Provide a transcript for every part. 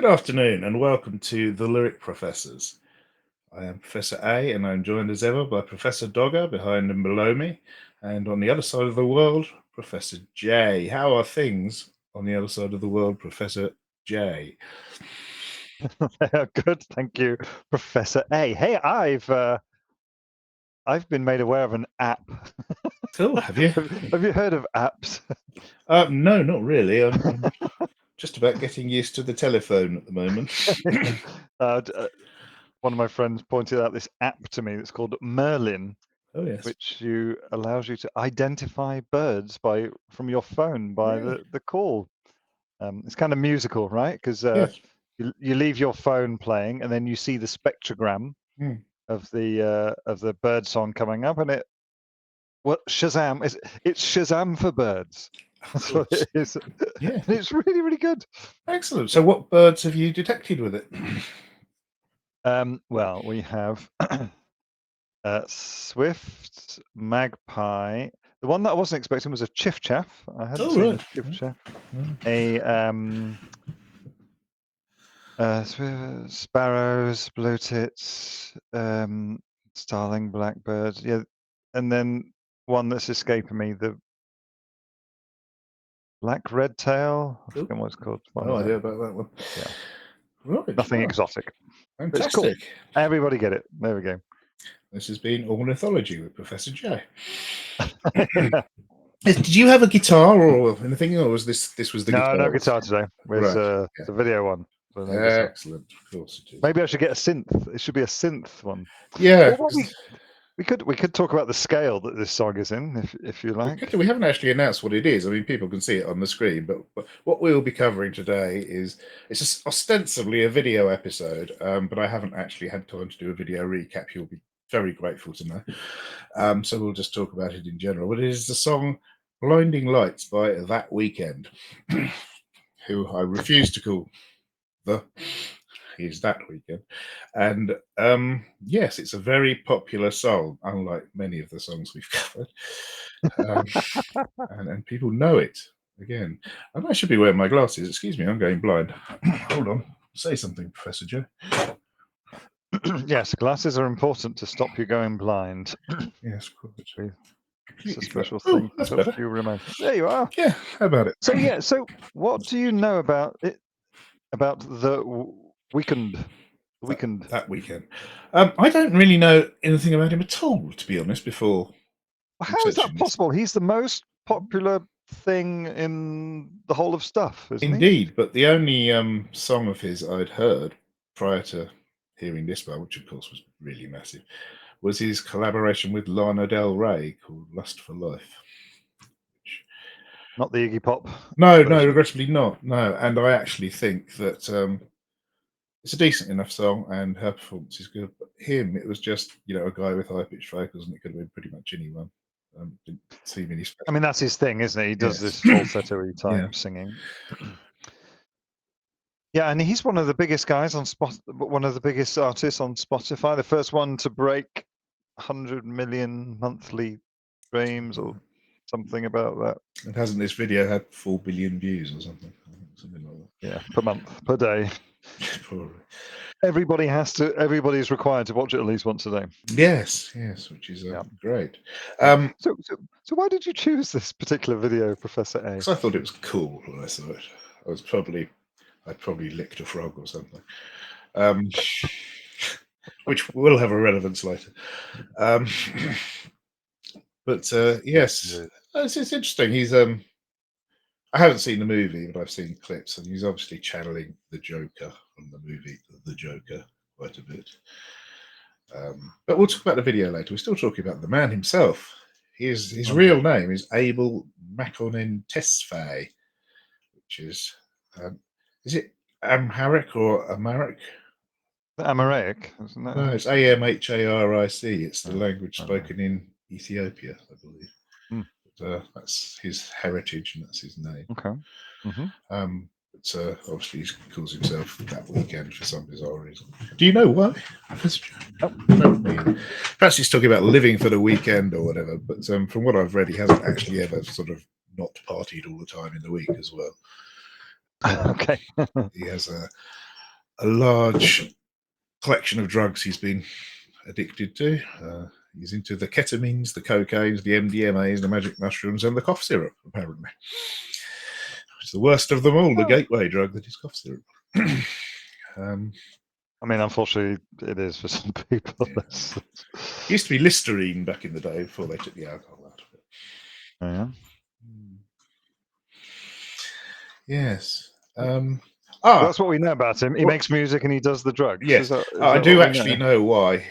afternoon and welcome to the Lyric Professors. I am Professor A and I'm joined as ever by Professor Dogger behind and below me, and on the other side of the world, Professor J. How are things on the other side of the world, Professor J? Good, thank you, Professor A. Hey, I've been made aware of an app. Oh, have you? Have you heard of apps? No, not really. I'm just about getting used to the telephone at the moment. One of my friends pointed out this app to me that's called Merlin, Oh, yes. which allows you to identify birds from your phone by Really? the call. It's kind of musical, right? Because Yes. you leave your phone playing, and then you see the spectrogram Mm. of the bird song coming up, and Shazam it's Shazam for birds. Of That's what course. it is. Yeah. And it's really, really good. Excellent. So, what birds have you detected with it? Well, we have swift, magpie. The one that I wasn't expecting was a chiffchaff. I hadn't Oh, seen right. a chiffchaff. Mm. Sparrows, blue tits, starling, blackbird. Yeah, and then one that's escaping me, the black red tail. I forget what it's called. No idea about that one. Yeah. Right. Nothing Well, exotic. But it's cool. fantastic. Everybody get it. There we go. This has been Ornithology with Professor J. Did you have a guitar or anything, or was this was the guitar? No guitar today. Where's Right. the video one? So no guitar. Excellent. Of course it is. Maybe I should get a synth. It should be a synth one. Yeah. Well, we could talk about the scale that this song is in, if you like. We haven't actually announced what it is. I mean, people can see it on the screen, but what we'll be covering today it's ostensibly a video episode, but I haven't actually had time to do a video recap. You'll be very grateful to know. So we'll just talk about it in general. But it is the song "Blinding Lights" by That Weeknd, who I refuse to call the. He's That Weeknd, and yes, it's a very popular song, unlike many of the songs we've covered. And people know it again. And I should be wearing my glasses. Excuse me, I'm going blind. Hold on. Say something, Professor Joe. Yes, glasses are important to stop you going blind. Yes, of course. It's a special thing. That's better. You remind. There you are. Yeah, how about it? So what do you know about it? About the Weeknd? That Weeknd. I don't really know anything about him at all, to be honest. Before how is that possible? He's the most popular thing in the whole of stuff, isn't Indeed, but the only song of his I'd heard prior to hearing this one, which of course was really massive, was his collaboration with Lana Del Rey called "Lust for Life." Not the Iggy Pop. No, regrettably not. No, and I actually think that it's a decent enough song, and her performance is good. But him, it was just a guy with high pitched vocals, and it could have been pretty much anyone. Didn't see many special. I mean, that's his thing, isn't it? He does this falsetto type singing. Yeah, and he's one of the biggest guys on one of the biggest artists on Spotify. The first one to break 100 million monthly streams or something about that. And hasn't this video had 4 billion views or something? Something like that. Yeah, per month, per day. Probably. Everybody's required to watch it at least once a day. Yes, which is great. So why did you choose this particular video, Professor A? Because I thought it was cool when I saw it. I'd probably licked a frog or something, which will have a relevance later. But yes, it's interesting. He's I haven't seen the movie, but I've seen clips, and he's obviously channeling the Joker from the movie The Joker quite a bit. But we'll talk about the video later. We're still talking about the man himself. His real name is Abel Makonnen Tesfaye, which is it Amharic or Amharic? Amharic, isn't it? No, it's Amharic. It's the language spoken in Ethiopia, I believe. That's his heritage and that's his name. Okay. But obviously he calls himself That Weeknd for some bizarre reason. Do you know why? Perhaps he's talking about living for the weekend or whatever. But from what I've read, he hasn't actually ever sort of not partied all the time in the week as well. Okay. He has a large collection of drugs he's been addicted to. He's into the ketamines, the cocaines, the MDMAs, the magic mushrooms, and the cough syrup, apparently. It's the worst of them all, the gateway drug that is cough syrup. I mean, unfortunately, it is for some people. Yeah. It used to be Listerine back in the day before they took the alcohol out of it. Oh, yeah. Yes. That's what we know about him. He makes music and he does the drugs. Yes, I do actually know why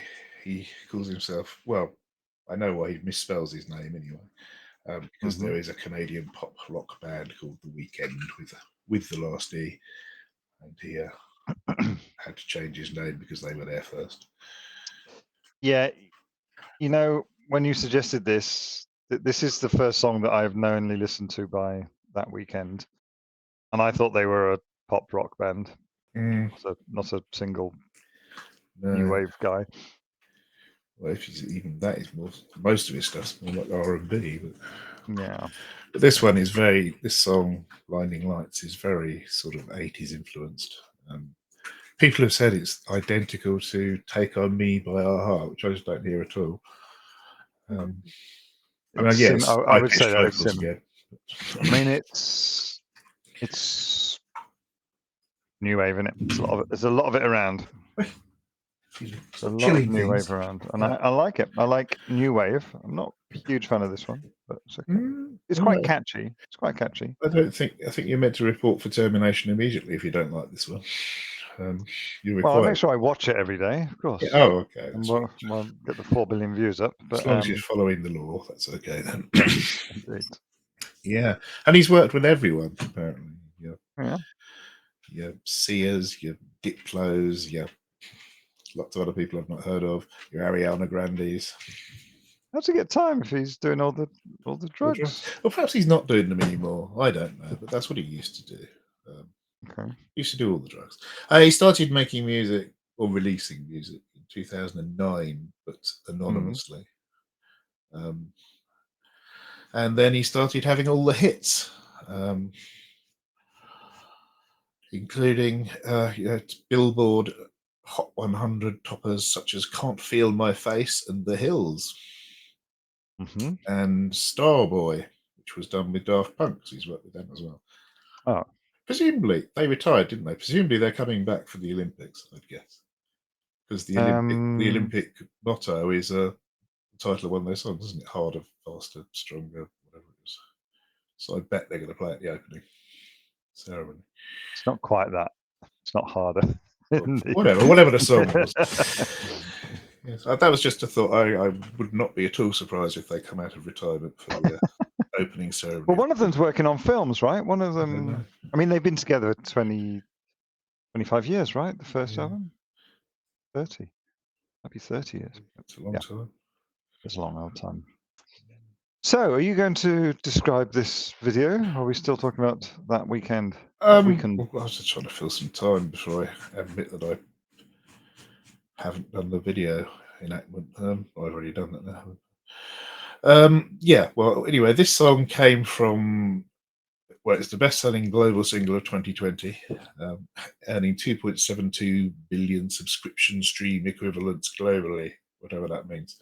he calls himself. Well, I know why he misspells his name anyway, because there is a Canadian pop rock band called The Weeknd with the last E, and he had to change his name because they were there first. Yeah, you know, when you suggested this, this is the first song that I've knowingly listened to by That Weeknd, and I thought they were a pop rock band, not a single new wave guy. Well, if he's even that, is more. Most of his stuff's more like R&B, but yeah. But this one is this song, Blinding Lights, is very sort of 80s influenced. People have said it's identical to Take On Me by a-ha, which I just don't hear at all. I mean, yes, I would say that it's vocals similar. again. I mean, it's new wave, isn't it? There's a lot of it around. There's a lot of new wave around, and I like it. I like new wave. I'm not a huge fan of this one, but it's okay. It's quite catchy. It's quite catchy. I think you're meant to report for termination immediately if you don't like this one. Well, I make sure I watch it every day, of course. Yeah, oh, okay. And we'll get the 4 billion views up. But as long as you're following the law, that's okay then. Indeed. Yeah, and he's worked with everyone apparently. Yeah. Your Sears, your Diplos, your lots of other people I've not heard of. Your Ariana Grandes. How's he get time if he's doing all the drugs? Well, perhaps he's not doing them anymore. I don't know, but that's what he used to do. Okay. He used to do all the drugs. He started making music or releasing music in 2009, but anonymously. And then he started having all the hits, including Billboard Hot 100 toppers such as Can't Feel My Face and The Hills. And Starboy, which was done with Daft Punk, so he's worked with them as well. Oh. Presumably, they retired, didn't they? Presumably, they're coming back for the Olympics, I'd guess. Because the Olympic motto is the title of one of their songs, isn't it? Harder, faster, stronger, whatever it is. So I bet they're going to play at the opening ceremony. It's not quite that. It's not harder. Whatever the song was. Yes, that was just a thought. I would not be at all surprised if they come out of retirement for the opening ceremony. Well, one of them's working on films, right? One of them. I mean, they've been together 25 years, right? The first album? 30. Might be 30 years. It's a long time. It's a long old time. So, are you going to describe this video? Or are we still talking about That Weeknd? Well, I was just trying to fill some time before I admit that I haven't done the video enactment. I've already done that now. Yeah, well, anyway, this song came from, it's the best-selling global single of 2020, earning 2.72 billion subscription stream equivalents globally, whatever that means.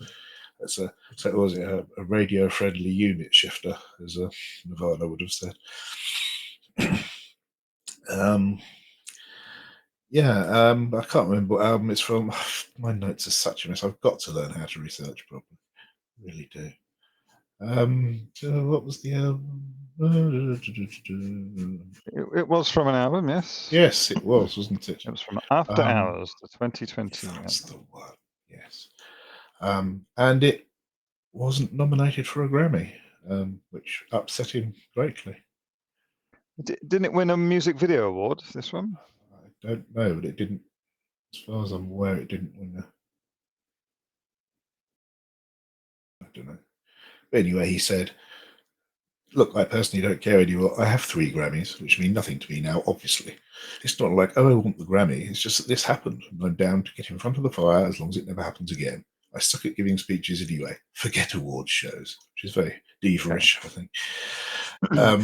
So was it a radio-friendly unit shifter, as Nirvana would have said. I can't remember what album it's from. My notes are such a mess. I've got to learn how to research properly. I really do. What was the album? It was from an album, yes. Yes, it was, wasn't it? It was from After Hours, the 2020. That's the one. Yes. And it wasn't nominated for a Grammy, which upset him greatly. Didn't it win a music video award, this one? I don't know, but it didn't. As far as I'm aware, it didn't win I don't know. But anyway, he said, look, I personally don't care anymore. I have 3 Grammys, which mean nothing to me now, obviously. It's not like, oh, I want the Grammy. It's just that this happened, and I'm down to get in front of the fire as long as it never happens again. I suck at giving speeches anyway. Forget awards shows, which is very diva-ish, I think.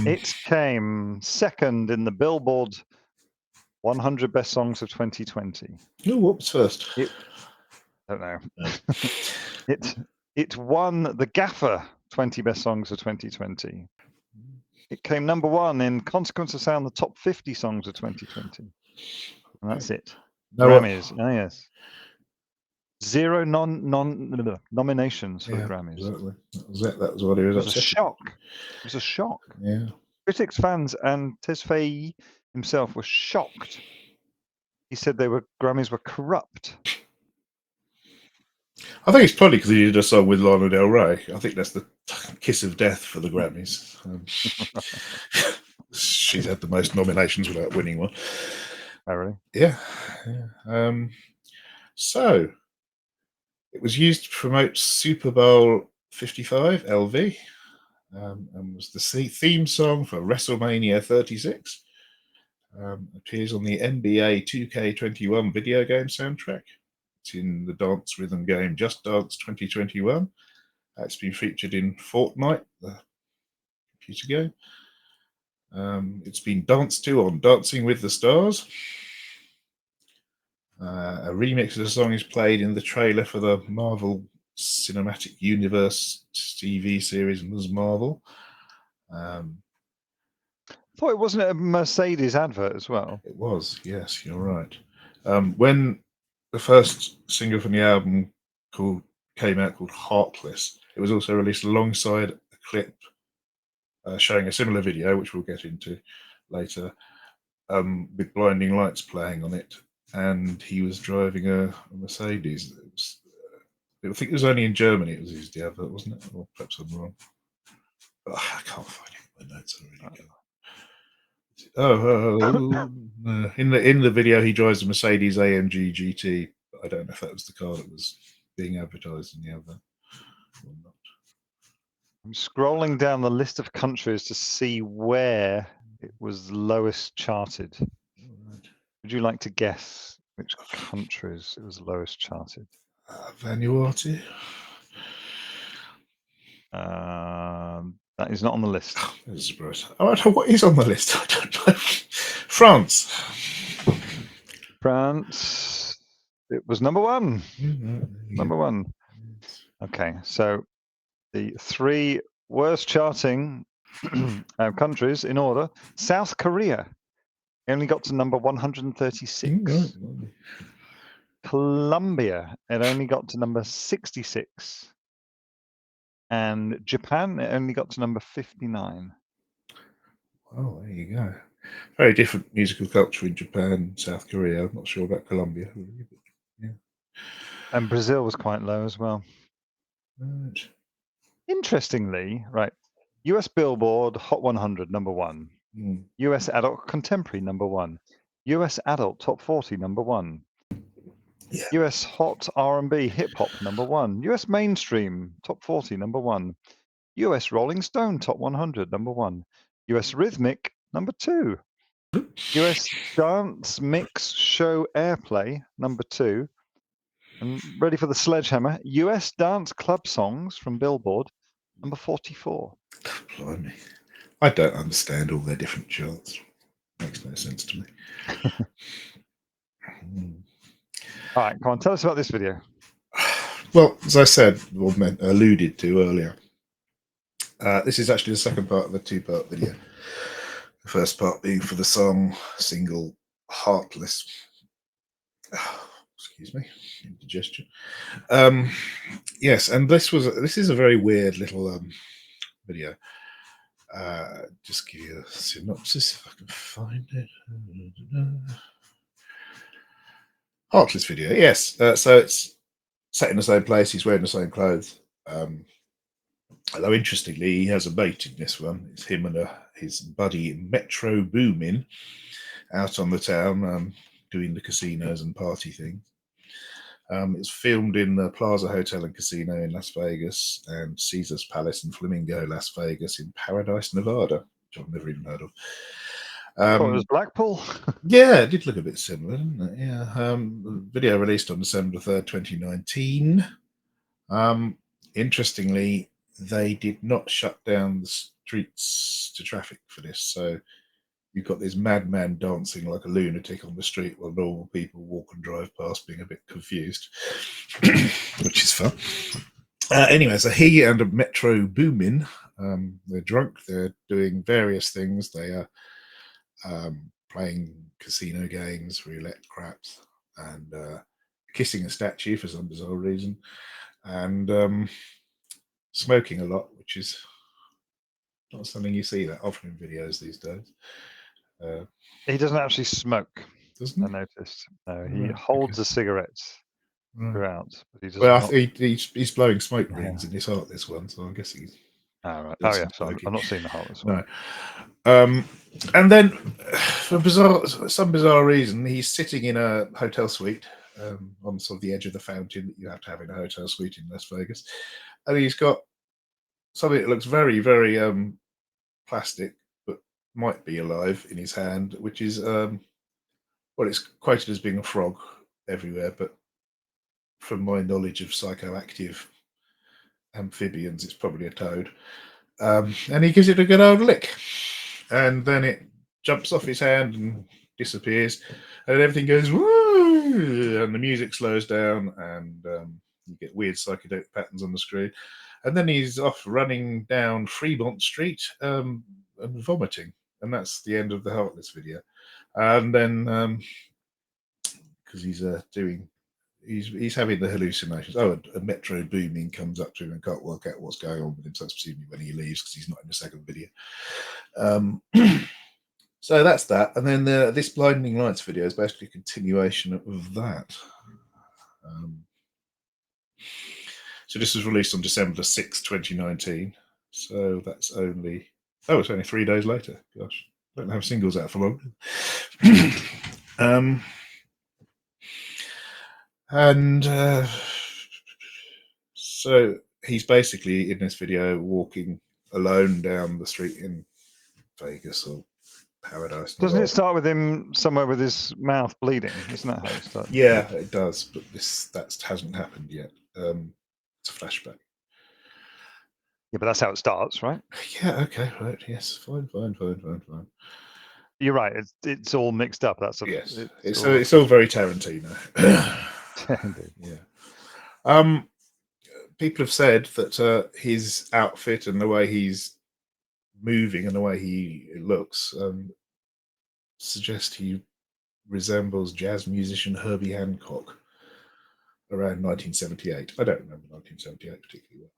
It came second in the Billboard 100 best songs of 2020. Oh, what was first? Don't know. No. It won the Gaffer 20 best songs of 2020. It came number 1 in Consequence of Sound, the top 50 songs of 2020. And that's it. No, Grammys. Oh, yes. 0 nominations for yeah, the Grammys. exactly. That was it. That was what he was It was a upset shock. It was a shock. Yeah. Critics, fans, and Tesfaye himself were shocked. He said Grammys were corrupt. I think it's probably because he did a song with Lana Del Rey. I think that's the kiss of death for the Grammys. She's had the most nominations without winning one. Oh, really? Yeah. So it was used to promote Super Bowl 55 LV, and was the theme song for WrestleMania 36. Appears on the NBA 2K21 video game soundtrack. It's in the dance rhythm game Just Dance 2021. It's been featured in Fortnite, the computer game. It's been danced to on Dancing with the Stars. A remix of the song is played in the trailer for the Marvel Cinematic Universe TV series Ms. Marvel. I thought it wasn't a Mercedes advert as well. It was, yes, you're right. When the first single from the album came out called Heartless, it was also released alongside a clip showing a similar video, which we'll get into later, with blinding lights playing on it, and he was driving a Mercedes. I think it was only in Germany it was used, the advert, wasn't it? Or perhaps I'm wrong. But I can't find it. My notes are really good. In the video, he drives a Mercedes AMG GT. But I don't know if that was the car that was being advertised in the advert or not. I'm scrolling down the list of countries to see where it was lowest charted. Right. Would you like to guess which countries it was lowest charted? Vanuatu. That is not on the list. That's a surprise. I don't know what is on the list. I don't know. France. France. It was number 1. Number 1. Okay, so the 3 worst charting countries in order. South Korea only got to number 136. Colombia, it only got to number 66. And Japan, it only got to number 59. Oh, there you go. Very different musical culture in Japan and South Korea. I'm not sure about Colombia. Really, but yeah. And Brazil was quite low as well. Right. Interestingly, right, US Billboard Hot 100, number 1. US Adult Contemporary, number 1. US Adult Top 40, number 1. Yeah. US Hot R&B Hip Hop, number 1. US Mainstream Top 40, number 1. US Rolling Stone Top 100, number 1. US Rhythmic, number 2. US Dance Mix Show Airplay, number 2. And ready for the sledgehammer, US Dance Club Songs from Billboard, number 44. Blimey. I don't understand all their different charts. Makes no sense to me. All right, come on, tell us about this video. Well, as I said, or alluded to earlier, this is actually the second part of a 2-part video. The first part being for the song single Heartless. Excuse me, indigestion. Yes, and this is a very weird little video. Just give you a synopsis if I can find it. Heartless video, yes. So it's set in the same place. He's wearing the same clothes. Although interestingly, he has a mate in this one. It's him and his buddy Metro Boomin out on the town doing the casinos and party things. It's filmed in the Plaza Hotel and Casino in Las Vegas and Caesar's Palace and Flamingo, Las Vegas in Paradise, Nevada, which I've never even heard of. I thought it was Blackpool. Yeah, it did look a bit similar, didn't it? Yeah. The video released on December 3rd, 2019. Interestingly, they did not shut down the streets to traffic for this. So you've got this madman dancing like a lunatic on the street while normal people walk and drive past being a bit confused, which is fun. Anyway, so he and a Metro Boomin, they're drunk, they're doing various things. They are playing casino games, roulette craps, and kissing a statue for some bizarre reason, and smoking a lot, which is not something you see that often in videos these days. He doesn't actually smoke. Doesn't I he? noticed. No, he Right, holds okay. a cigarette Right. throughout, but he does Well, not. he's blowing smoke Yeah. rings in his heart, this one, so I guess he's Oh, right. does Oh, yeah. some So smoking. I'm not seeing the whole as No. well. And then, for some bizarre reason, he's sitting in a hotel suite on sort of the edge of the fountain that you have to have in a hotel suite in Las Vegas, and he's got something that looks very, very plastic, but might be alive in his hand, which is well, it's quoted as being a frog everywhere, but from my knowledge of psychoactive amphibians, it's probably a toad. And he gives it a good old lick, and then it jumps off his hand and disappears, and everything goes woo, and the music slows down, and you get weird psychedelic patterns on the screen, and then he's off running down Fremont Street and vomiting, and that's the end of the Heartless video. And then because he's doing. He's having the hallucinations. Oh, a Metro Booming comes up to him and can't work out what's going on with him. So that's presumably when he leaves because he's not in the second video. So that's that. And then this Blinding Lights video is basically a continuation of that. So this was released on December 6, 2019. So that's only, it's only 3 days later. Gosh, don't have singles out for long. And so he's basically in this video walking alone down the street in Vegas or Paradise. Doesn't it start with him somewhere with his mouth bleeding? Isn't that how it starts? Yeah, it does, but that hasn't happened yet. It's a flashback. Yeah, but that's how it starts, right? Yeah, okay, right. Yes, fine. You're right. It's all mixed up. That's yes. It's all very Tarantino. Indeed. Yeah. People have said that his outfit and the way he's moving and the way he looks suggest he resembles jazz musician Herbie Hancock around 1978. I don't remember 1978 particularly well.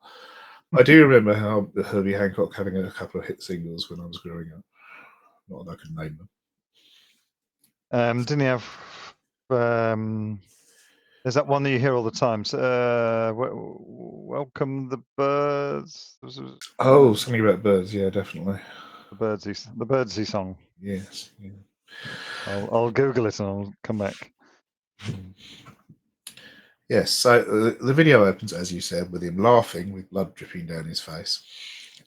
I do remember how Herbie Hancock having a couple of hit singles when I was growing up. Not that I can name them. Didn't he have? There's that one that you hear all the time. Welcome the birds. Something about birds. Yeah, definitely. The birdsy song. Yes. Yeah. I'll Google it and I'll come back. Yes. So the video opens, as you said, with him laughing, with blood dripping down his face,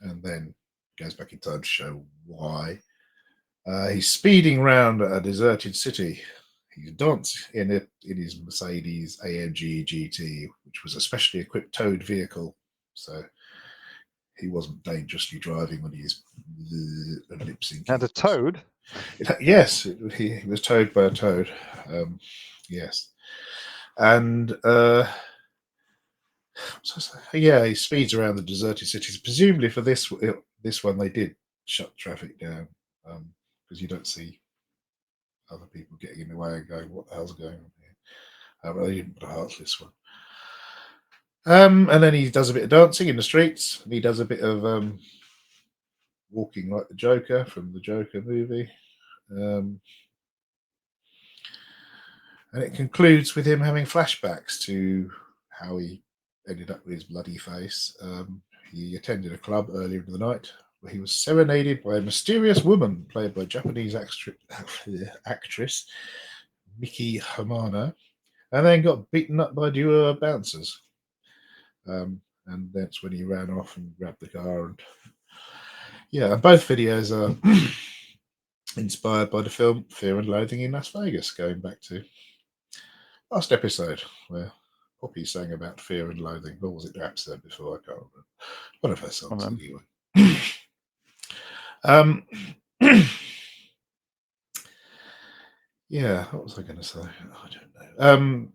and then goes back in time to show why. He's speeding around a deserted city. He danced in his Mercedes AMG GT, which was a specially equipped towed vehicle. So he wasn't dangerously driving when he was lip syncing. Had a toad? Yes, he was towed by a toad. Yes. And yeah, he speeds around the deserted cities. Presumably for this one, they did shut traffic down because you don't see other people getting in the way and going, "What the hell's going on here?" Well, they didn't put a heartless one. And then he does a bit of dancing in the streets, and he does a bit of walking like the Joker from the Joker movie. And it concludes with him having flashbacks to how he ended up with his bloody face. He attended a club earlier in the night where he was serenaded by a mysterious woman played by Japanese actress Miki Hamano, and then got beaten up by a duo of bouncers. And that's when he ran off and grabbed the car. And yeah, and both videos are inspired by the film Fear and Loathing in Las Vegas, going back to last episode where Poppy sang about fear and loathing. Or was it the episode before? I can't remember. One of her songs, anyway. Yeah, what was I going to say? I don't know.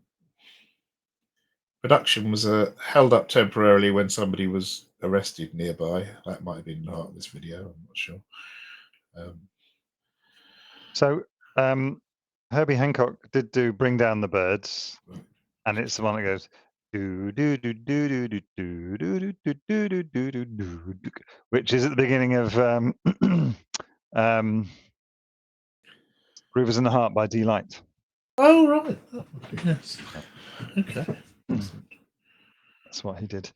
Production was held up temporarily when somebody was arrested nearby. That might have been part of this video. I'm not sure. So Herbie Hancock did do "Bring Down the Birds," and it's the one that goes do do do do do do do do do do do do do do, which is at the beginning of "Groovers in the Heart" by Delight. Oh right, yes. Okay, that's what he did.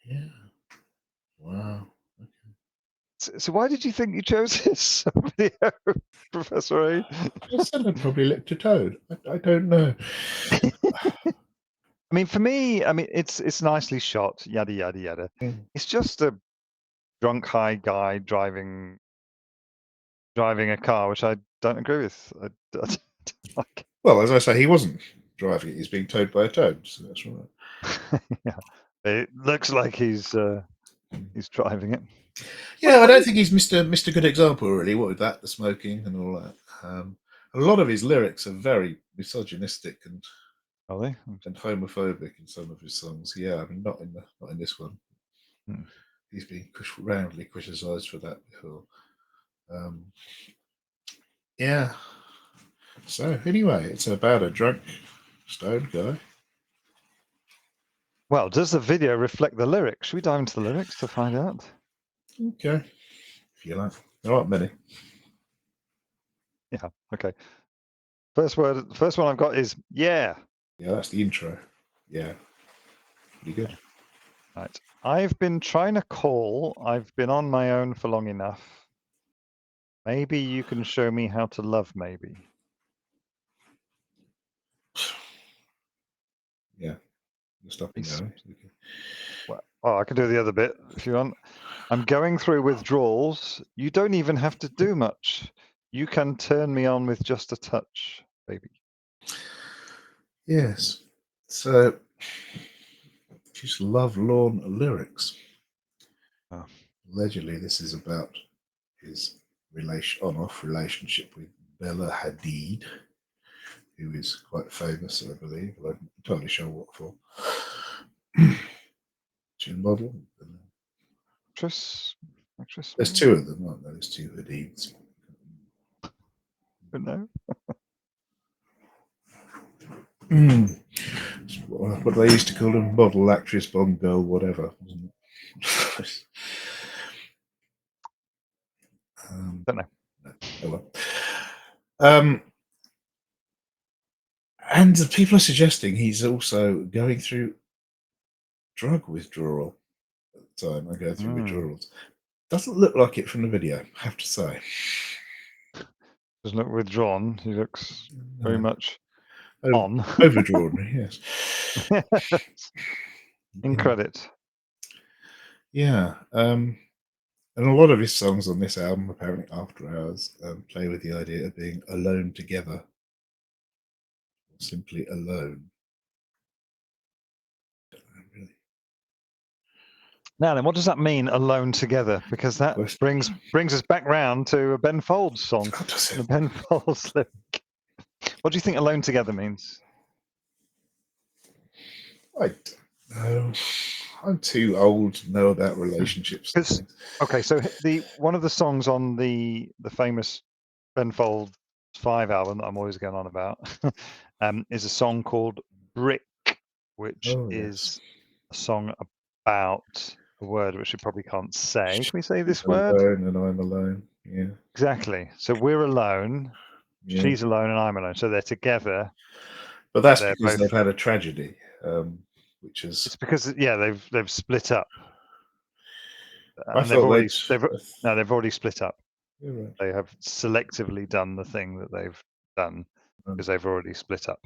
Yeah. Wow. So why did you think you chose this video, Professor A? I said I'd probably licked a toad. I don't know. I mean, for me, it's nicely shot, yada yada yada. It's just a drunk high guy driving a car, which I don't agree with. I don't like. Well, as I say, he wasn't driving it. He's being towed by a toad, so that's right. Yeah, it looks like he's driving it. Yeah, I don't think he's Mr. Good Example, really. What with that, the smoking and all that. A lot of his lyrics are very misogynistic and Are they? and homophobic in some of his songs. Yeah, I mean, not in this one. He's been roundly criticised for that before. Yeah. So anyway, it's about a drunk, stoned guy. Well, does the video reflect the lyrics? Should we dive into the lyrics to find out? Okay, if you like. There aren't many. Yeah. Okay. First one I've got is yeah. Yeah, that's the intro. Yeah, pretty good. Okay. Right. I've been trying to call. I've been on my own for long enough. Maybe you can show me how to love. Maybe. Yeah, you're stopping now. Okay. Well, I can do the other bit if you want. I'm going through withdrawals. You don't even have to do much. You can turn me on with just a touch, baby. Yes. So, just lovelorn lyrics. Oh. Allegedly, this is about his on-off relationship with Bella Hadid, who is quite famous, I believe. I'm not entirely sure what for. She's a model. Actress. There's two of them, aren't there? There's two Hadids. Don't know. What they used to call them, model, actress, Bond girl, whatever. Don't know. Oh well. And people are suggesting he's also going through drug withdrawal at the time. I go through withdrawals. Doesn't look like it from the video, I have to say. Doesn't look withdrawn. He looks very much on. Overdrawn, yes. In credit. Yeah. And a lot of his songs on this album, apparently After Hours, play with the idea of being alone together. Or simply alone. Now then, what does that mean, alone together? Because that brings us back round to a Ben Folds song. The Ben Folds lyric. What do you think alone together means? I don't know. I'm too old to know about relationships. Okay, so one of the songs on the famous Ben Folds 5 album that I'm always going on about is a song called Brick, which is a song about a word which we probably can't say. Can we say this word? Alone and I'm alone. Yeah. Exactly. So we're alone. Yeah. She's alone and I'm alone. So they're together. But that's because they've had a tragedy, which is. It's because they've split up. And they've already split up. Right. They have selectively done the thing that they've done because they've already split up.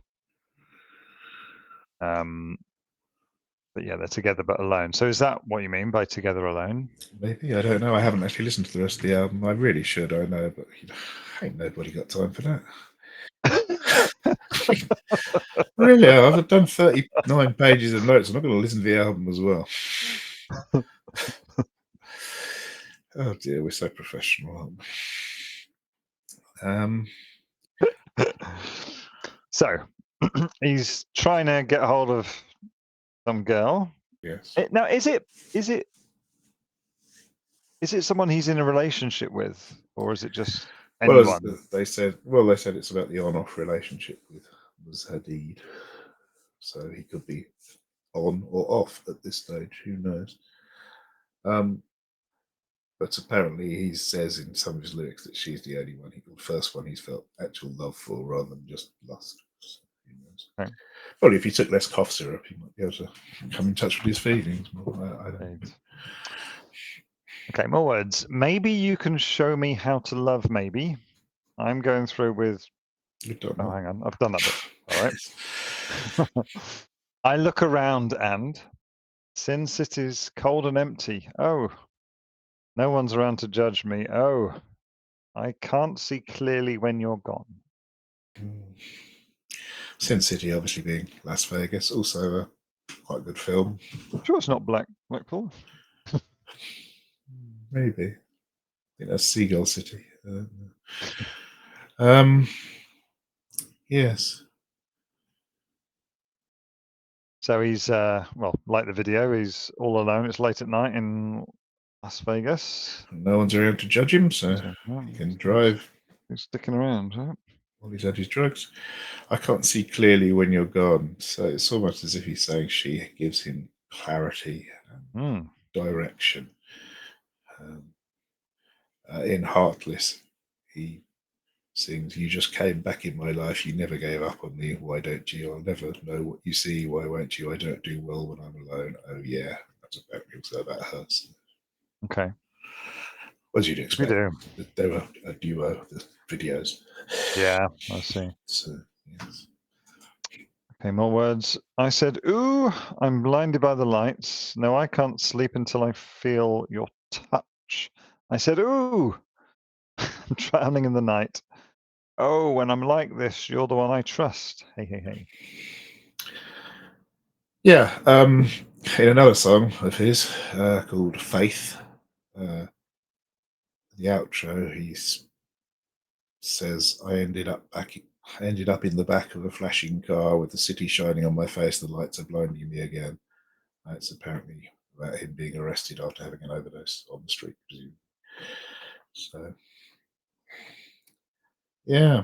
But yeah, they're together but alone. So is that what you mean by together alone? Maybe, I don't know. I haven't actually listened to the rest of the album. I really should, I know, but ain't nobody got time for that. Really, I've done 39 pages of notes. I'm not going to listen to the album as well. Oh dear, we're so professional, aren't we? So he's trying to get hold of some girl. Yes. Now, is it someone he's in a relationship with, or is it just Well, as anyone? they said, it's about the on-off relationship with Hadid, so he could be on or off at this stage. Who knows? But apparently, he says in some of his lyrics that she's the only one, the first one he's felt actual love for, rather than just lust. So, who knows? Okay. Probably if he took less cough syrup, he might be able to come in touch with his feelings. I don't know. Okay, more words. Maybe you can show me how to love. Maybe I'm going through with. You've done Oh, that. hang on, I've done that bit. All right. I look around and Sin City's cold and empty. Oh, no one's around to judge me. Oh, I can't see clearly when you're gone. Sin City, obviously being Las Vegas, also a quite good film. Sure, it's not Blackpool. Maybe. I think that's Seagull City. Um, yes. So he's well, like the video, he's all alone. It's late at night in Las Vegas. No one's around to judge him, so he can drive He's sticking around, right? while he's had his drugs. I can't see clearly when you're gone, so it's almost as if he's saying she gives him clarity and direction. In Heartless, he sings, "You just came back in my life, you never gave up on me, why don't you? I'll never know what you see, why won't you? I don't do well when I'm alone, oh yeah." That's also about her. So, Okay. as you'd We expect, do. they were a duo, the videos. Yeah, I see. So, yes. Okay, more words. I said, ooh, I'm blinded by the lights. No, I can't sleep until I feel your touch. I said, ooh, I'm drowning in the night. Oh, when I'm like this, you're the one I trust. Hey, hey, hey. Yeah, in another song of his called Faith, the outro, he says, I ended up in the back of a flashing car with the city shining on my face, the lights are blinding me again. It's apparently about him being arrested after having an overdose on the street, presumably. So, yeah.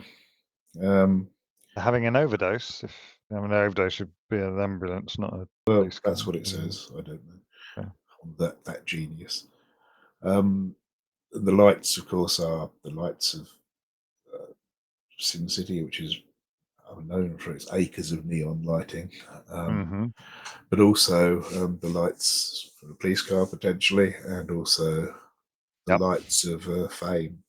Having an overdose. If having an overdose should be an ambulance, not a Well, police car. that's what it says. I don't know. Okay. That genius. The lights, of course, are the lights of Sin City, which is known for its acres of neon lighting, but also the lights for a police car potentially, and also the Yep. lights of fame.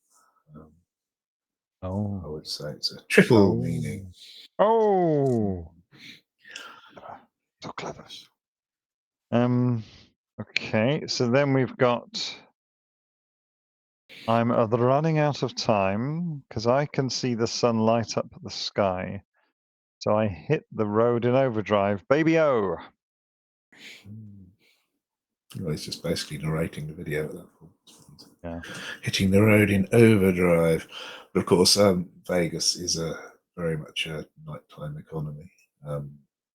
I Oh. would say it's a triple meaning. Oh. So clever. Okay, so then we've got I'm running out of time because I can see the sun light up the sky. So I hit the road in overdrive. Baby oh. Well, it's just basically narrating the video at that point. Yeah. Hitting the road in overdrive. But of course, Vegas is very much a nighttime economy.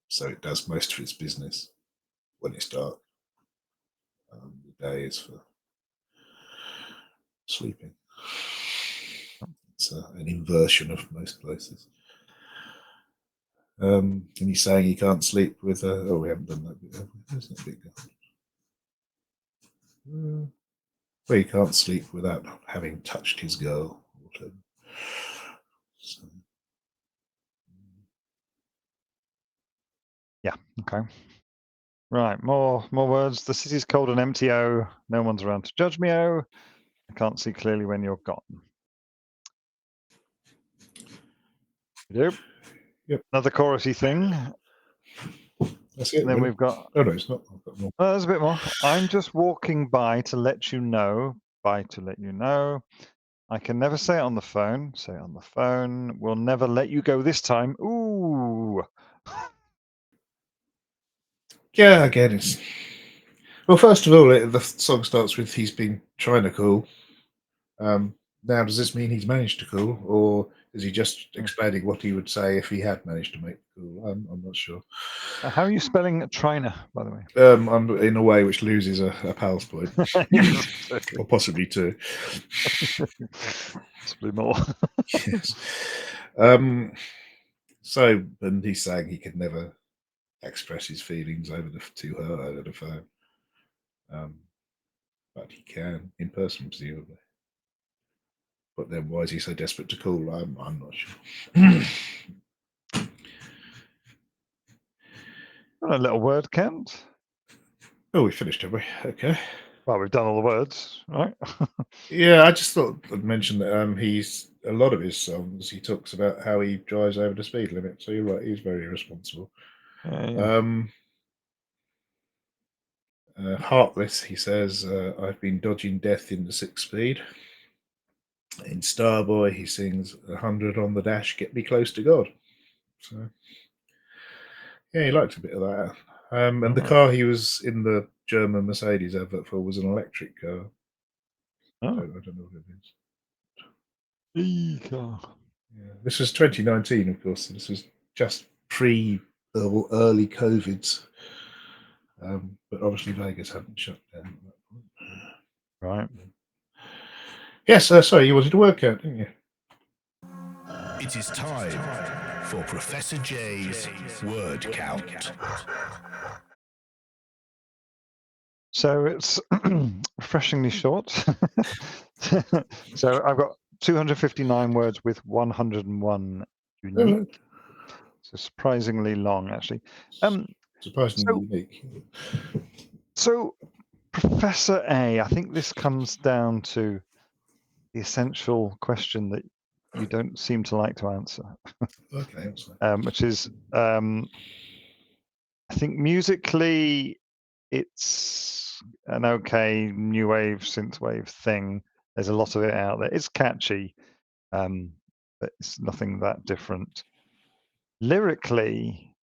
So it does most of its business when it's dark. The day is for sleeping. It's an inversion of most places. And he's saying he can't sleep with. Oh, we haven't done that bit. Have we? There's that bit going. Well, he can't sleep without having touched his girl. So, Yeah. Okay. Right. More words. The city's cold and empty. Oh, no one's around to judge me. Oh, I can't see clearly when you're gone. Yep. Another chorusy thing. That's it. And then we've got. Oh no, it's not. I've got more. Oh, there's a bit more. I'm just walking by to let you know. By to let you know. I can never say it on the phone. Say it on the phone. We'll never let you go this time. Ooh. Yeah, again, it's. Well, first of all, the song starts with he's been trying to call. Now, does this mean he's managed to call, or Is he just explaining what he would say if he had managed to make the call? I'm not sure. How are you spelling Trina, by the way? I'm in a way which loses a pals point, Yes, or possibly two. possibly more. Yes. And he's saying he could never express his feelings to her over the phone, but he can in person, presumably. But then, why is he so desperate to call? I'm not sure. A little word count. Oh, we finished, have we? Okay. Well, we've done all the words, right? Yeah, I just thought I'd mention that he's a lot of his songs. He talks about how he drives over the speed limit. So you're right, he's very irresponsible. Yeah. Heartless, he says, I've been dodging death in the 6 speed. In Starboy, he sings 100 on the dash, get me close to God. So yeah, he liked a bit of that. And the car he was in the German Mercedes advert for was an electric car. I don't know what it is. Yeah. This was 2019, of course. So this was just pre or early COVIDs. But obviously Vegas hadn't shut down at that point. Right. Yes, sorry, you wanted to work out, didn't you? It is time for Professor J's word count. So it's refreshingly short. So I've got 259 words with 101 unique. So surprisingly long, actually. Surprisingly unique. So Professor A, I think this comes down to the essential question that you don't seem to like to answer. Okay, that's fine. Which is, I think musically, it's an okay new wave, synthwave thing. There's a lot of it out there. It's catchy, but it's nothing that different. Lyrically,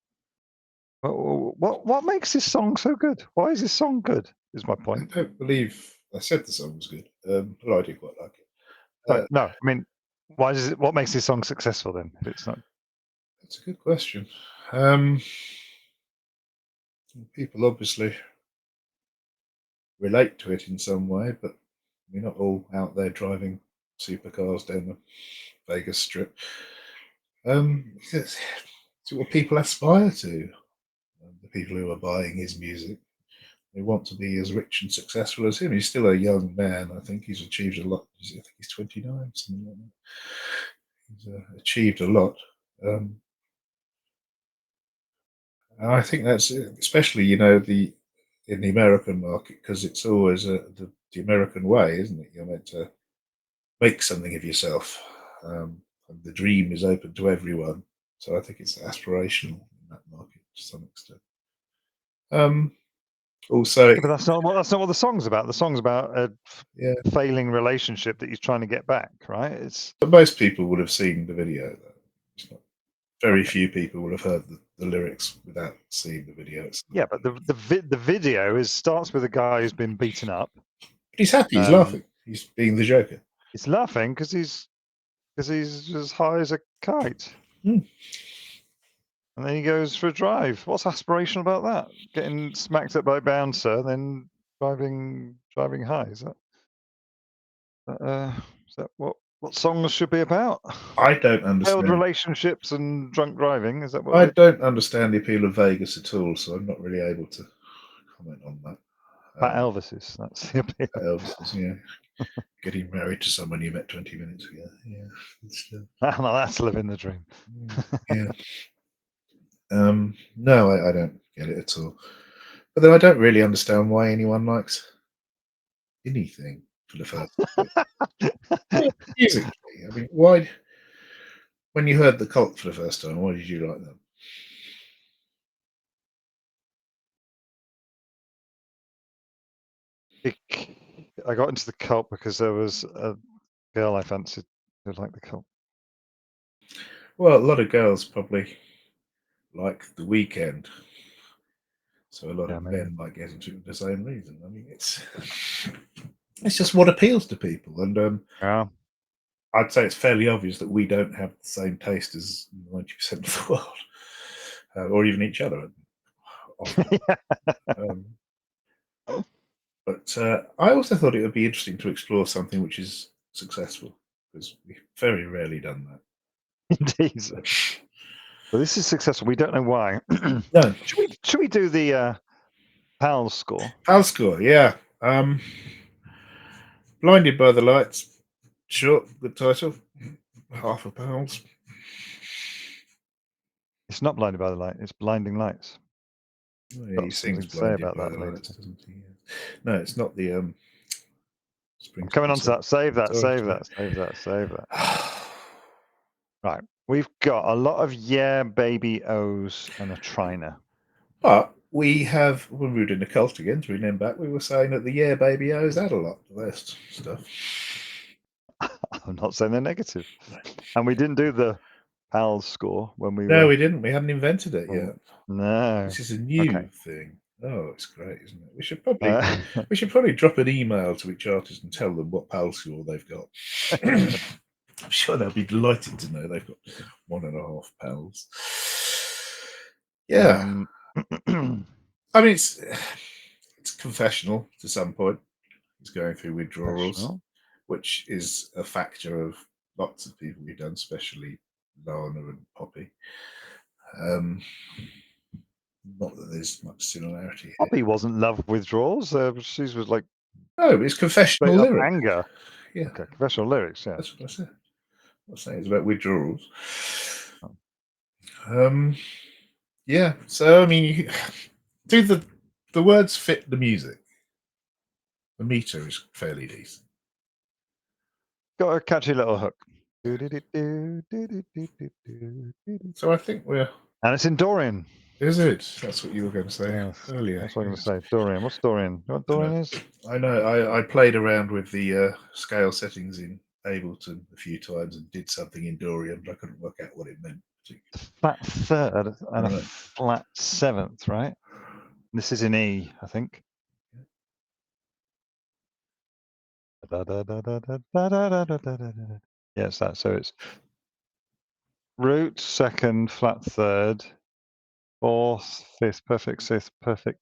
what makes this song so good? Why is this song good? Is my I point. don't believe I said the song was good, but I do quite like it. No, I mean, why does it? What makes this song successful then? If it's not, That's a good question. People obviously relate to it in some way, but we're not all out there driving supercars down the Vegas Strip. It's what people aspire to. The people who are buying his music, they want to be as rich and successful as him. He's still a young man. I think he's achieved a lot. I think he's 29, something like that. He's achieved a lot. And I think that's especially, in the American market, because it's always the American way, isn't it? You're meant to make something of yourself. And the dream is open to everyone. So I think it's aspirational in that market to some extent. Also, yeah, but that's not what the song's about. The song's about a yeah, failing relationship that he's trying to get back, right? It's but most people would have seen the video. Though. It's not, very okay. few people would have heard the lyrics without seeing the video. Yeah, but the video starts with a guy who's been beaten up. But he's happy. He's laughing. He's being the Joker. He's laughing because he's as high as a kite. Mm. And then he goes for a drive. What's aspirational about that? Getting smacked up by a bouncer, then driving high. Is that what songs should be about? I don't Failed understand. relationships and drunk driving. Is that what? I don't understand the appeal of Vegas at all, so I'm not really able to comment on that. Fat Elvis's. That's the appeal. Elvis, yeah. Getting married to someone you met 20 minutes ago. Yeah. That's living the dream. Yeah. No, I don't get it at all. But then I don't really understand why anyone likes anything for the first time. Musically. I mean, why, when you heard the Cult for the first time, why did you like them? I got into the Cult because there was a girl I fancied who liked the Cult. Well, a lot of girls probably like The Weeknd. So a lot of men might get into it for the same reason. I mean, it's just what appeals to people. And Yeah. I'd say it's fairly obvious that we don't have the same taste as 90% of the world, or even each other. Often. But I also thought it would be interesting to explore something which is successful, because we've very rarely done that. Indeed. Well, this is successful. We don't know why. No. Should we do the PAL score? PAL score, yeah. Blinded by the Lights. Short, good title. Half a pound. It's not Blinded by the Light. It's Blinding Lights. Oh, yeah, Got he something sings to say Blinded about by that the later. Lights, doesn't he? No, it's not the I'm coming on to that. Save that. Save that. Save that. Save that. Right. We've got a lot of Yeah Baby O's and a Trina. But we have, when we were doing the cult again, 3 men back, we were saying that the Yeah Baby O's had a lot of their stuff. I'm not saying they're negative. And we didn't do the PAL score when we No, were... we didn't. We hadn't invented it yet. No. This is a new thing. Oh, it's great, isn't it? We should probably drop an email to each artist and tell them what PAL score they've got. I'm sure they'll be delighted to know they've got 1.5 pals. Yeah. I mean, it's confessional to some point. It's going through withdrawals, which is a factor of lots of people we've done, especially Lana and Poppy. Not that there's much similarity here. Poppy wasn't love withdrawals. She was like... No, it's confessional lyrics. Anger. Yeah. Okay, confessional lyrics, yeah. That's what I said. I'm saying it's about withdrawals. Yeah, so I mean, do the words fit the music? The meter is fairly decent. Got a catchy little hook. So I think we're... And it's in Dorian. Is it? That's what you were going to say earlier. That's what I'm going to say. Dorian. What's Dorian? You know what Dorian is? I know. I played around with the scale settings in Ableton a few times and did something in Dorian, but I couldn't work out what it meant. Flat third and a flat seventh, right? This is in E, I think. Yes, that. So it's root, second, flat third, fourth, fifth, perfect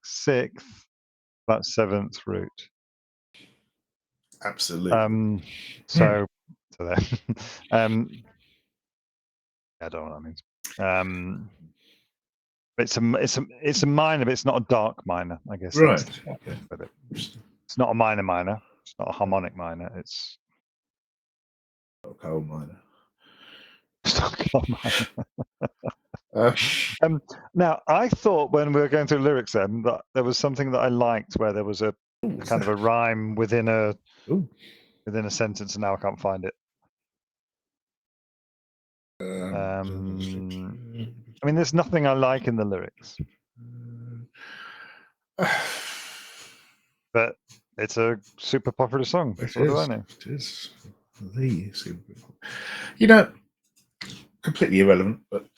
sixth, flat seventh, root. Absolutely. So there. I don't know what that means. It's a minor, but it's not a dark minor, I guess. Right. Okay. It's not a minor. It's not a harmonic minor. It's not a coal minor. It's not a coal minor. Now, I thought when we were going through lyrics then that there was something that I liked where there was a kind of a rhyme within a sentence, and now I can't find it. I mean, there's nothing I like in the lyrics. But it's a super popular song. What do I know? It is. The super popular. You know, completely irrelevant, but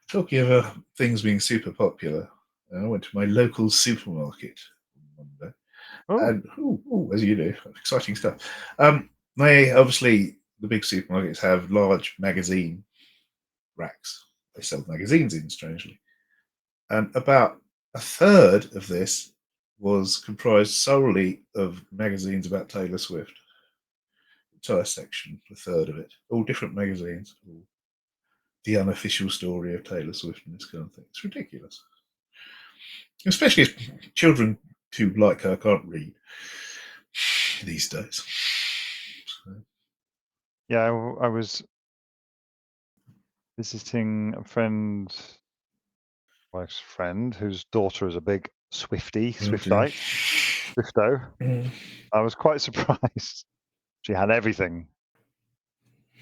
talking of things being super popular, I went to my local supermarket on Monday. And, as you do, exciting stuff. They obviously, the big supermarkets have large magazine racks. They sell magazines in, strangely. And about a third of this was comprised solely of magazines about Taylor Swift. The entire section, a third of it, all different magazines, all the unofficial story of Taylor Swift and this kind of thing. It's ridiculous. Especially as children who like her can't read these days. So. Yeah, I was visiting a friend, wife's friend, whose daughter is a big Swiftite. Swifto. I was quite surprised. She had everything,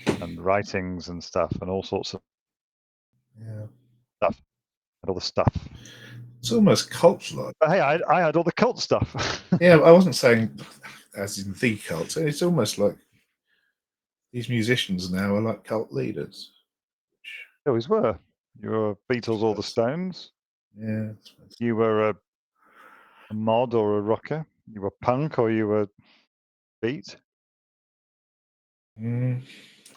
and writings and stuff, and all sorts of stuff, and all the stuff. It's almost cult-like. But hey, I had all the cult stuff. Yeah, I wasn't saying as in the cult. It's almost like these musicians now are like cult leaders. They always were. You were Beatles or the Stones. Yeah. You were a mod or a rocker. You were punk or you were beat.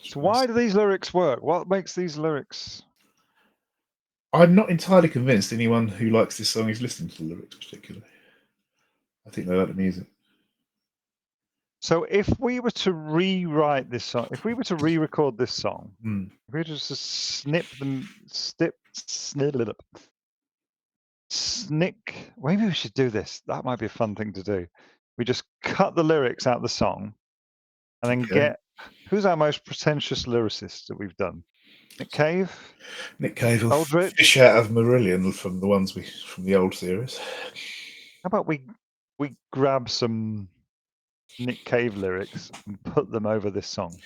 So why do these lyrics work? What makes these lyrics? I'm not entirely convinced anyone who likes this song is listening to the lyrics particularly. I think they like the music. So if we were to rewrite this song, if we were to re-record this song, if we were just to maybe we should do this. That might be a fun thing to do. We just cut the lyrics out of the song and then get who's our most pretentious lyricist that we've done? Nick Cave? Nick Cave will Aldrich? fish out of Marillion from the ones from the old series. How about we grab some Nick Cave lyrics and put them over this song?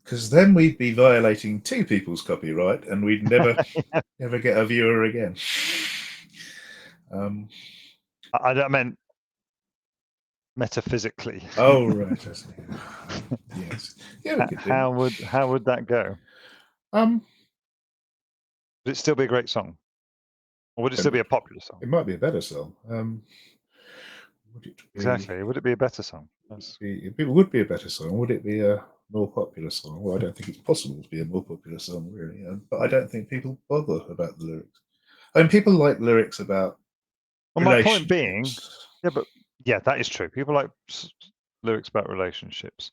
Because then we'd be violating two people's copyright, and we'd never never get a viewer again. I meant metaphysically. Oh right, I see. Yes. Yeah, we could do How would that go? that. Would it still be a great song? Or would it still be a popular song? It might be a better song. Would it be, Exactly. Would it be a better song? it would be a better song. Would it be a more popular song? Well, I don't think it's possible to be a more popular song, really. But I don't think people bother about the lyrics. I mean, people like lyrics about. Well, my point being, yeah, that is true. People like lyrics about relationships.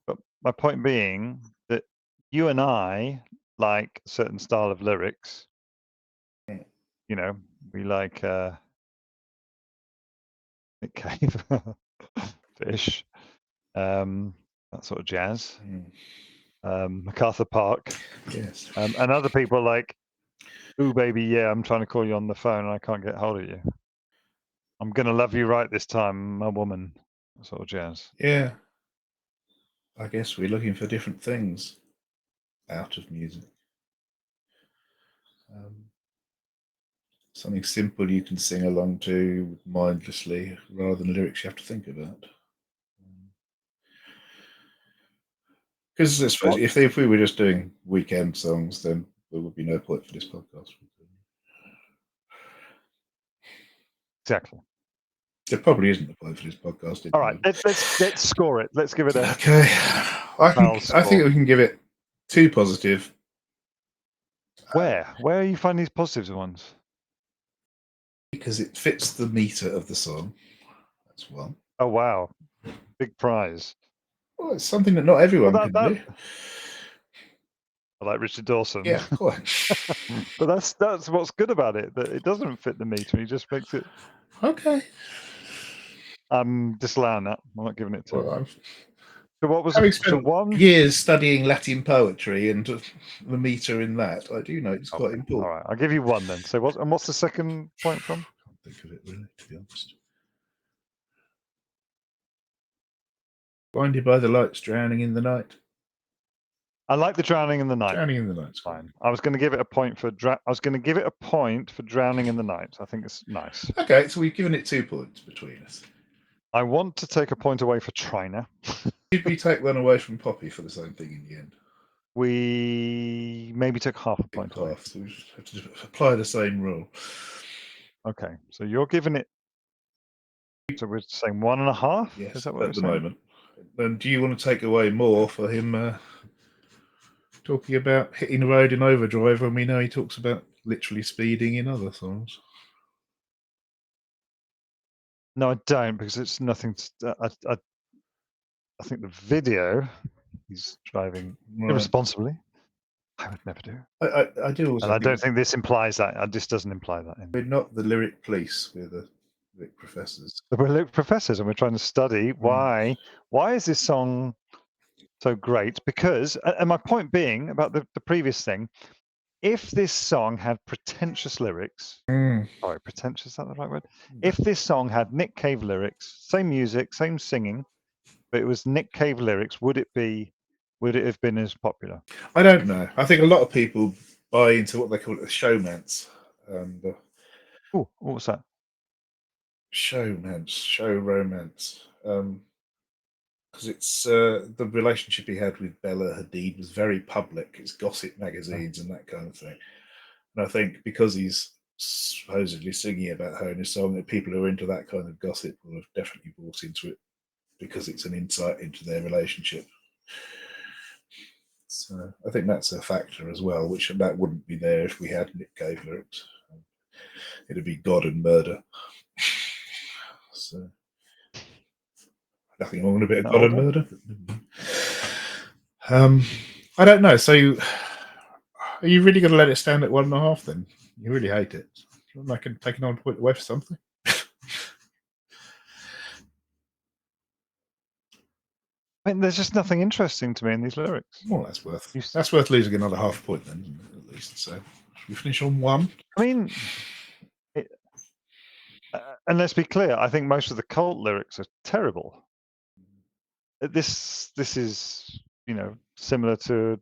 But my point being that you and I like a certain style of lyrics. You know, we like Nick Cave, Fish, that sort of jazz. MacArthur Park. Yes. And other people like, ooh, baby, yeah, I'm trying to call you on the phone and I can't get hold of you. I'm going to love you right this time, my woman. That sort of jazz. Yeah. I guess we're looking for different things out of music. Something simple you can sing along to mindlessly rather than lyrics you have to think about. Because if we were just doing weekend songs, then there would be no point for this podcast. Exactly. There probably isn't a point for this podcast. All right, let's score it. Let's give it a okay. I think we can give it 2 positive. Where are you finding these positive ones? Because it fits the meter of the song. That's one. Oh wow, big prize. Well, it's something that not everyone can do. I like Richard Dawson. Yeah, quite. But that's what's good about it, that it doesn't fit the meter. He just makes it. Okay. I'm disallowing that. I'm not giving it to. Well, so what was having spent years studying Latin poetry and the meter in that, I do know it's quite important. All right, I'll give you 1 then. So what's the second point from? I can't think of it really, to be honest. Blinded by the lights, drowning in the night. I like the Drowning in the Night. Drowning in the Night's fine. I was going to give it a point for Drowning in the Night. I think it's nice. Okay, so we've given it 2 points between us. I want to take a point away for Trina. Did we take one away from Poppy for the same thing in the end? We maybe took half a point away. So we just have to apply the same rule. Okay, so you're giving it. So we're saying 1.5. Yes, is that what at the moment. And do you want to take away more for him talking about hitting the road in overdrive when we know he talks about literally speeding in other songs? No, I don't, because it's nothing. I think the video, he's driving irresponsibly. I would never do. I do also. And I don't think this implies that. This doesn't imply that. We're not the lyric police. We're the lyric professors. We're lyric professors, and we're trying to study why is this song so great? Because, and my point being about the previous thing, if this song had pretentious lyrics, sorry, pretentious, is that the right word? If this song had Nick Cave lyrics, same music, same singing, but it was Nick Cave lyrics, would it have been as popular? I don't know. I think a lot of people buy into what they call it a showmance. Oh, what was that? Showmance, show romance. Because it's the relationship he had with Bella Hadid was very public. It's gossip magazines and that kind of thing. And I think because he's supposedly singing about her in his song, that people who are into that kind of gossip will have definitely bought into it because it's an insight into their relationship. So I think that's a factor as well, which that wouldn't be there if we had Nick Cave lyrics. It'd be God and murder. So nothing wrong with a bit of God and murder. I don't know. So are you really going to let it stand at 1.5 then? You really hate it. I can take an point away for something. I mean, there's just nothing interesting to me in these lyrics. Well, that's worth losing another half point then, isn't it, at least. So should we finish on 1? I mean, and let's be clear, I think most of the Cult lyrics are terrible. This is, similar to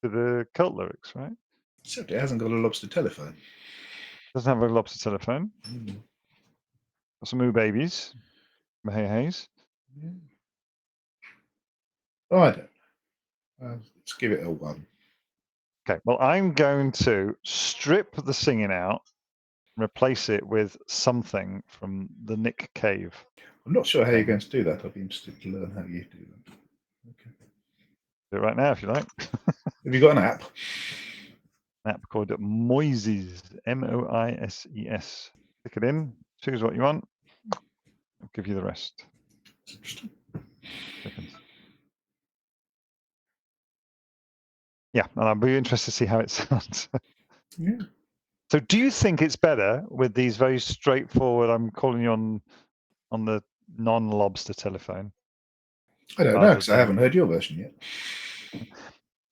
the Cult lyrics, right? Except it hasn't got a lobster telephone. Doesn't have a lobster telephone. Got some Ooh Babies. Some Hey Heys. Yeah. Oh, I don't. Let's give it a 1. Okay, well, I'm going to strip the singing out and replace it with something from the Nick Cave. I'm not sure how you're going to do that. I'd be interested to learn how you do that. Okay. Do it right now if you like. Have you got an app? An app called Moises, Moises. Stick it in, choose what you want. I'll give you the rest. Interesting. Seconds. Yeah, and I'll be interested to see how it sounds. Yeah. So do you think it's better with these very straightforward, I'm calling you on the non-lobster telephone? I don't know, because I haven't heard your version yet.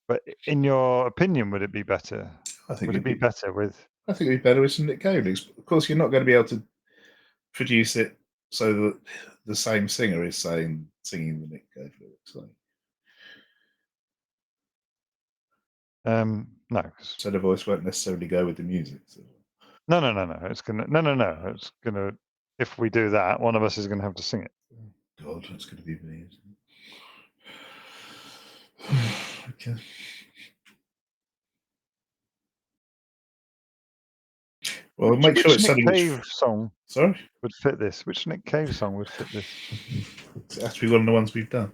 But in your opinion, would it be better? I think Would it be better with... I think it'd be better with some Nick Cave lyrics. Of course, you're not going to be able to produce it so that the same singer is singing the Nick Cave lyrics. No. So the voice won't necessarily go with the music. So. No. It's gonna. If we do that, one of us is gonna have to sing it. God, that's going to be me. Isn't it? Okay. Well, make sure it's something. Which Nick Cave song? Sorry, would fit this? Which Nick Cave song would fit this? It has to be one of the ones we've done.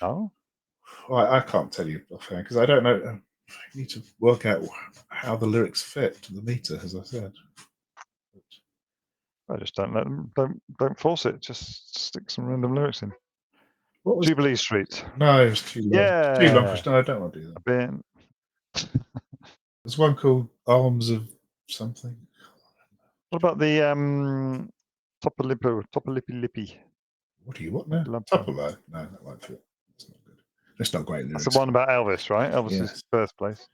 Oh, well, I can't tell you offhand because I don't know. I need to work out how the lyrics fit to the meter, as I said. I just don't let them. Don't force it. Just stick some random lyrics in. What was Jubilee Street? No, it was too long. Yeah, Too long. No, I don't want to do that. A bit. There's one called Arms of something. What about the Topalippy Lippy? What do you want now? Tupelo? No, that won't fit. It's not good. It's not great lyrics. That's the one about Elvis, right? Elvis's Yes. birthplace.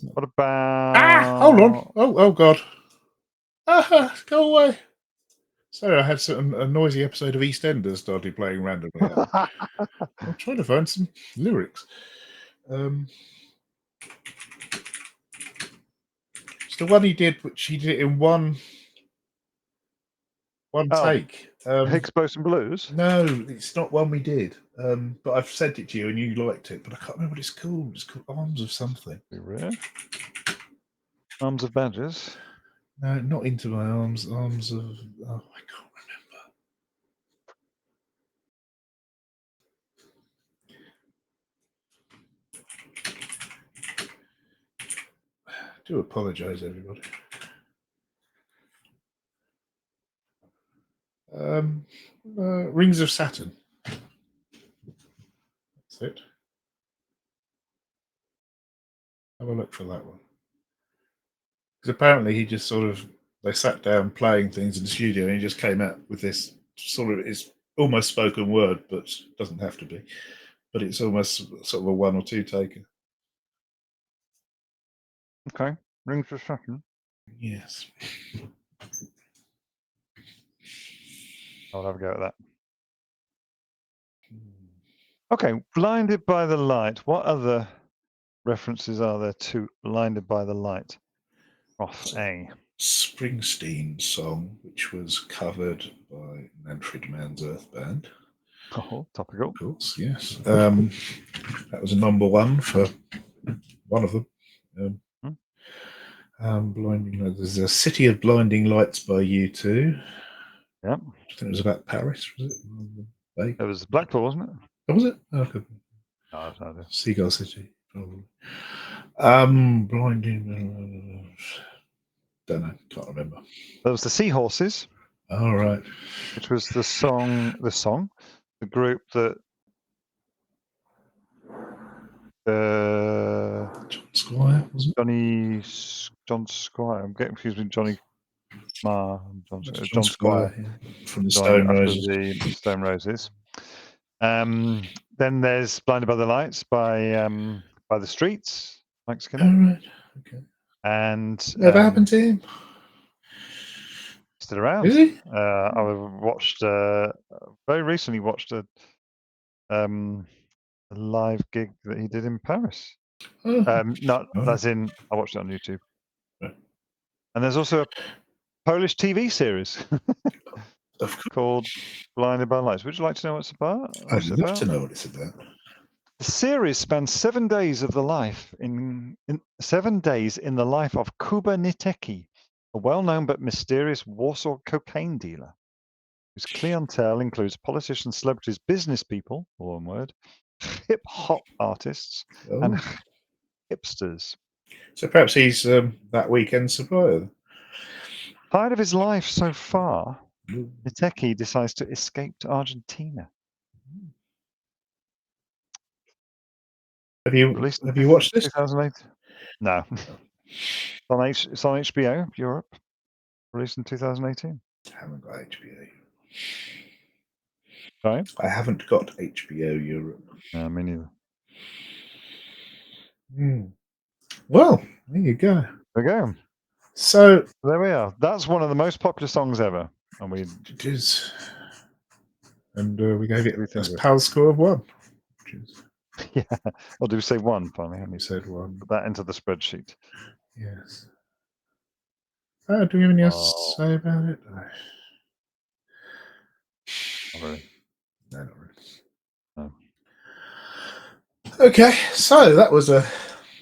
Not... What about? Hold on! Oh God! Go away! Sorry, I had a noisy episode of EastEnders started playing randomly. I'm trying to find some lyrics. It's the one he did, which he did it in one take. Higgs Boson Blues? No, it's not one we did. But I've sent it to you and you liked it, but I can't remember what it's called. It's called Arms of something. Really? Arms of Badgers? No, not Into My Arms. Arms of... Oh, I can't remember. I do apologise, everybody. Rings of Saturn. That's it. Have a look for that one. Because apparently he just they sat down playing things in the studio and he just came out with this it's almost spoken word, but doesn't have to be. But it's almost sort of a one or two taker. Okay. Rings of Saturn. Yes. I'll have a go at that. Okay, Blinded by the Light. What other references are there to Blinded by the Light? Off A. Springsteen song, which was covered by Manfred Mann's Earth Band. Oh, topical. Of course, yes. That was a number one for one of them. Blinding. There's a City of Blinding Lights by U2. Yeah. I think it was about Paris, was it? It was Blackpool, wasn't it? Oh, was it? Oh, okay. No, Seagull City. Blinding. Don't know. Can't remember. There was the Seahorses, All right. which was the group that John Squire, was it? John Squire. I'm getting confused with Johnny Marr and That's John Squire yeah, from the joined Stone after Roses. the Stone Roses. Then there's Blinded by the Lights by the Streets, Mike Skinner, All right. Okay. and Never happened to him. still around. Is he? I watched very recently watched a live gig that he did in Paris. Oh, Not Oh. that's in. I watched it on YouTube. Right. And there's also a Polish TV series of course. called Blinded by the Lights. Would you like to know what it's about? I'd love to know what it's about. The series spans 7 days of the life in 7 days in the life of Kuba Nitecki, a well-known but mysterious Warsaw cocaine dealer, whose clientele includes politicians, celebrities, business people, all one word, hip hop artists, and Oh. hipsters. So perhaps he's that weekend supplier. Tired of his life so far, Ooh. Nitecki decides to escape to Argentina. Have you Released watched this? 2008. No. It's on HBO Europe. Released in 2018. I haven't got HBO. Sorry? I haven't got HBO Europe. No, me neither. Well, there you go. There we go. So There we are. That's one of the most popular songs ever. And we it is, and we gave it We think a of- PAL score of 1. Which is, yeah. Or do we say one finally? Let me we said 1. put that into the spreadsheet. Yes. Do we have anything else to Oh. say about it? Not really. No, not really. No. Okay, so that was a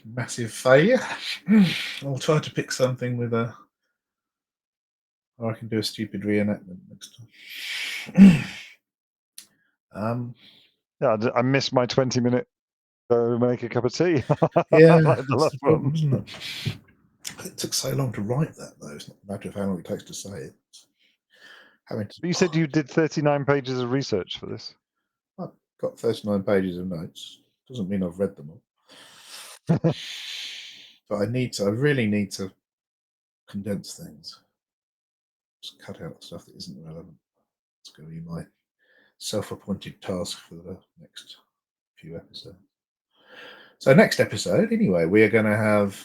massive failure. I'll try to pick something with a. Or I can do a stupid reenactment next time. Yeah, I missed my 20-minute make a cup of tea. Yeah, Like the that's last the problem, one. isn't it? It took so long to write that, though. It's not a matter of how long it takes to say it. Having to, But you said you did 39 pages of research for this. I've got 39 pages of notes. Doesn't mean I've read them all. But I really need to condense things. Just cut out stuff that isn't relevant. It's going to be my self-appointed task for the next few episodes. So next episode, anyway, we are going to have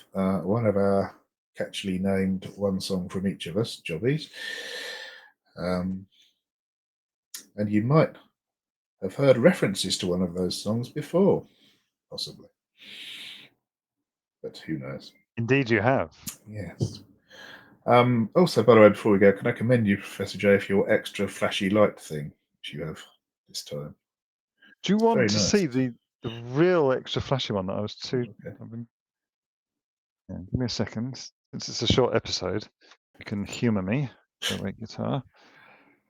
one of our catchily named one song from each of us, jobbies. And you might have heard references to one of those songs before, possibly. But who knows? Indeed, you have. Yes. Also, by the way, before we go, can I commend you, Professor J, for your extra flashy light thing which you have this time? Do you want Very to nice. see the real extra flashy one that I was too? Okay. Yeah, give me a second. Since it's a short episode, you can humour me. Go wait, guitar.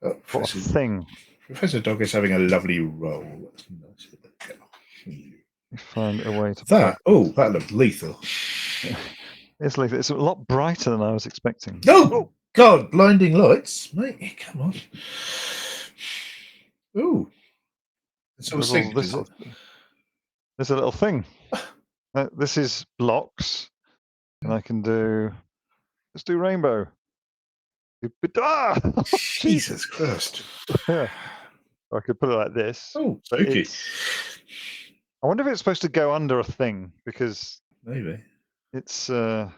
What Professor, thing? Professor Dog is having a lovely roll. That's nice. You find a way to That looked lethal. It's like it's a lot brighter than I was expecting. Oh God! Blinding lights, mate. Come on. Ooh. It's all synced, is it? There's a little thing. This is blocks, and I can do. Let's do rainbow. Ah! Jesus Christ! Yeah. I could put it like this. Oh, but spooky. I wonder if it's supposed to go under a thing because maybe. It's yeah.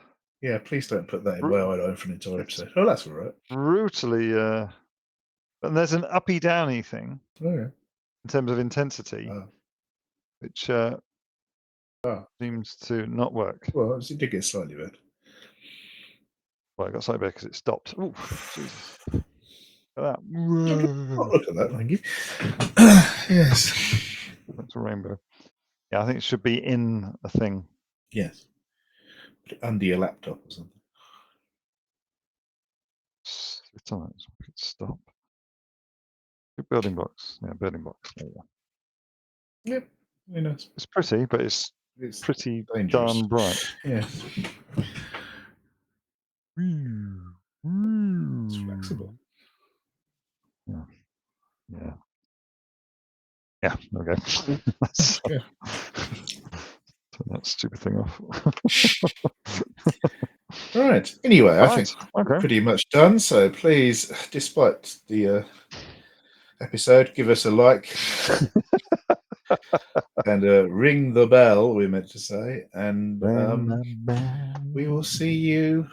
Please don't put that in my eye for an entire episode. Oh, that's all right. Brutally. And there's an uppy downy thing. Oh, yeah. In terms of intensity, which seems to not work. Well, it did get slightly red. Well, I got slightly red because it stopped. Oh, Jesus. Look at that. Look at that, thank you. Yes. That's a rainbow. Yeah, I think it should be in a thing. Yes. Put it under your laptop or something. It's on it. Stop. Building blocks. Yeah, building blocks. There you go. Yep. Very nice. It's pretty, but it's It's pretty dangerous. darn bright. Yeah, it's It's flexible. Yeah. Yeah. Yeah. Okay. Let's Yeah. turn that stupid thing off. Right. Anyway, I Right. think we're Okay. pretty much done. So please, despite the episode, give us a like and ring the bell. We meant to say, and we will see you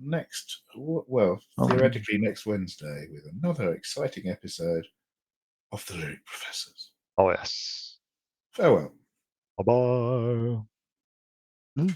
next. Well, theoretically next Wednesday with another exciting episode of the Lyric Professors. Oh yes. Farewell. Bye bye.